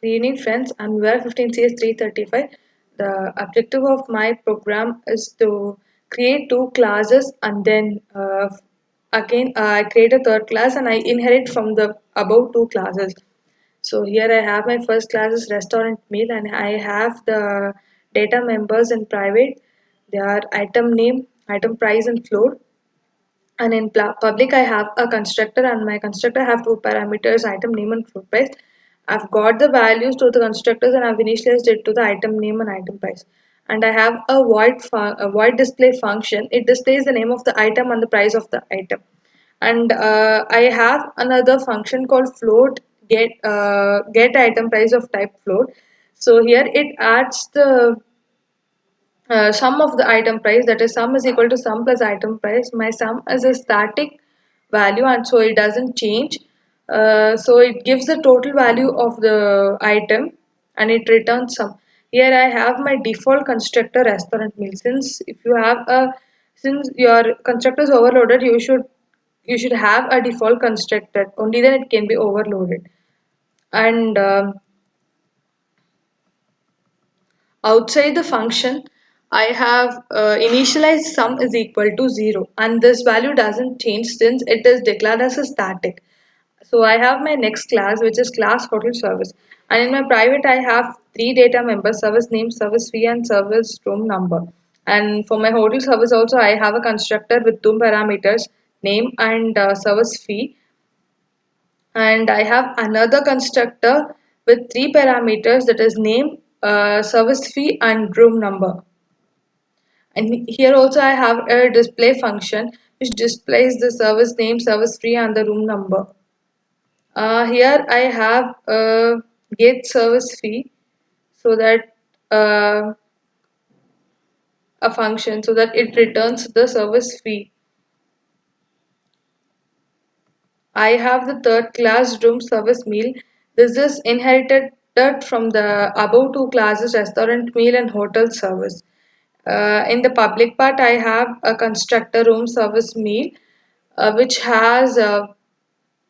Good evening, friends. I'm ur15cs335. The objective of my program is to create two classes and then again I create a third class and I inherit from the above two classes. So here I have my first class is restaurant meal and I have the data members in private. They are item name, item price and floor. And in public, I have a constructor, and my constructor have two parameters: item name and floor price. I've got the values to the constructors, and I've initialized it to the item name and item price. And I have a void display function. It displays the name of the item and the price of the item. And I have another function called float get item price of type float. So here it adds the sum of the item price, that is sum is equal to sum plus item price. My sum is a static value and so it doesn't change. So it gives the total value of the item and it returns sum. Here I have my default constructor restaurant meal. Since your constructor is overloaded, you should have a default constructor. Only then it can be overloaded. And outside the function, I have initialized sum is equal to 0 and this value doesn't change since it is declared as a static. So I have my next class which is class hotel service, and in my private I have three data members: service name, service fee and service room number. And for my hotel service also I have a constructor with two parameters: name and service fee, and I have another constructor with three parameters, that is name, service fee and room number. And here also I have a display function which displays the service name, service fee and the room number. Here I have a get service fee, so that a function so that it returns the service fee. I have the third class room service meal. This is inherited from the above two classes: restaurant meal and hotel service. In the public part, I have a constructor room service meal, which has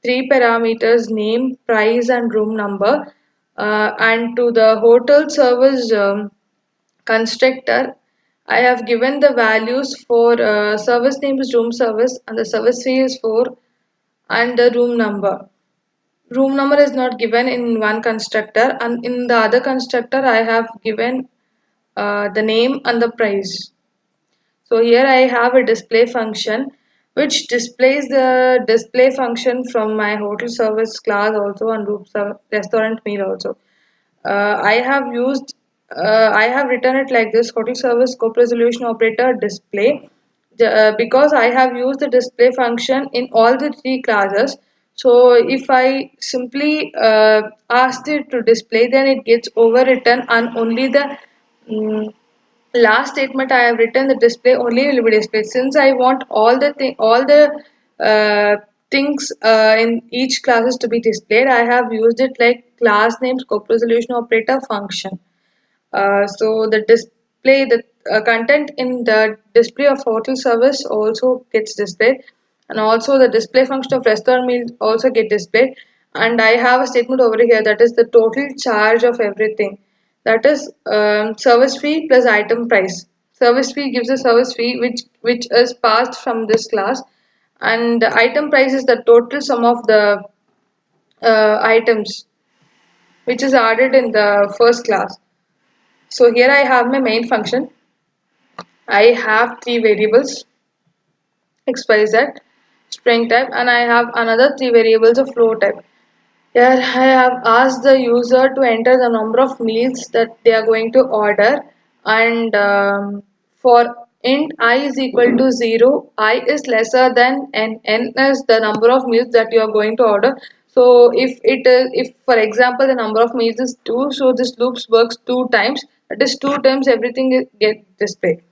three parameters: name, price, and room number. And to the hotel service constructor, I have given the values for service name is room service, and the service fee is 4, and the room number. Room number is not given in one constructor, and in the other constructor I have given the name and the price. So here I have a display function which displays the display function from my hotel service class also, and restaurant meal also. I have written it like this: hotel service scope resolution operator display, because I have used the display function in all the three classes. So if I simply asked it to display, then it gets overwritten, and only the mm, last statement I have written, the display only will be displayed. Since I want all the things in each classes to be displayed, I have used it like class name scope resolution operator function. So the content in the display of hotel service also gets displayed, and also the display function of restaurant meal also get displayed. And I have a statement over here, that is the total charge of everything, that is service fee plus item price. Service fee gives a service fee which is passed from this class, and the item price is the total sum of the items which is added in the first class. So here I have my main function. I have three variables: x, y, z, string type, and I have another three variables of flow type. Here I have asked the user to enter the number of meals that they are going to order, and for int I is equal to 0, I is lesser than n is the number of meals that you are going to order. So if for example the number of meals is 2, so this loops works 2 times. That is 2 times everything get displayed.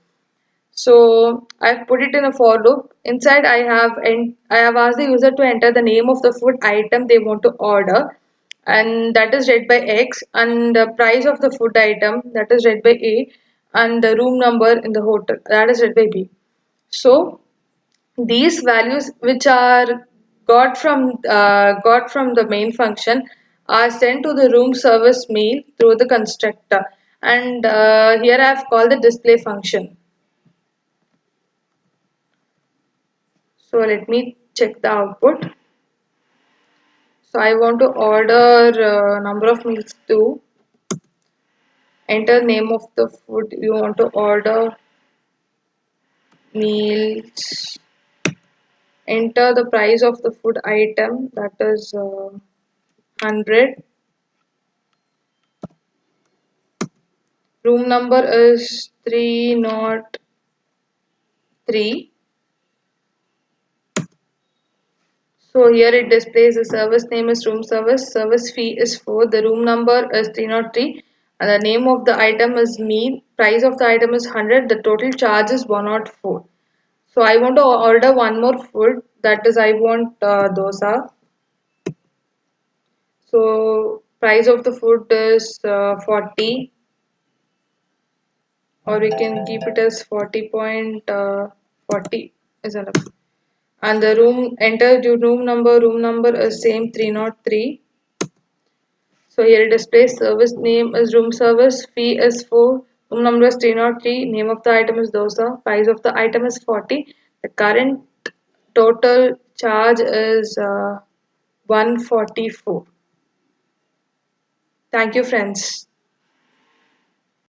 So I've put it in a for loop. Inside I have asked the user to enter the name of the food item they want to order, and that is read by X, and the price of the food item, that is read by A, and the room number in the hotel, that is read by B. So these values which are got from the main function, are sent to the room service mail through the constructor. And here I have called the display function. So let me check the output. So I want to order number of meals too. Enter name of the food you want to order, meals. Enter the price of the food item, that is 100. Room number is 303. So here it displays the service name is room service fee is 4, the room number is 303, and the name of the item is meal, price of the item is 100, the total charge is 104. So I want to order one more food, that is I want dosa. So price of the food is 40, or we can keep it as 40.40 is enough. And the room, enter your room number is same 303. So here it displays service name is room service, fee is 4, room number is 303, name of the item is dosa, price of the item is 40. The current total charge is 144. Thank you, friends.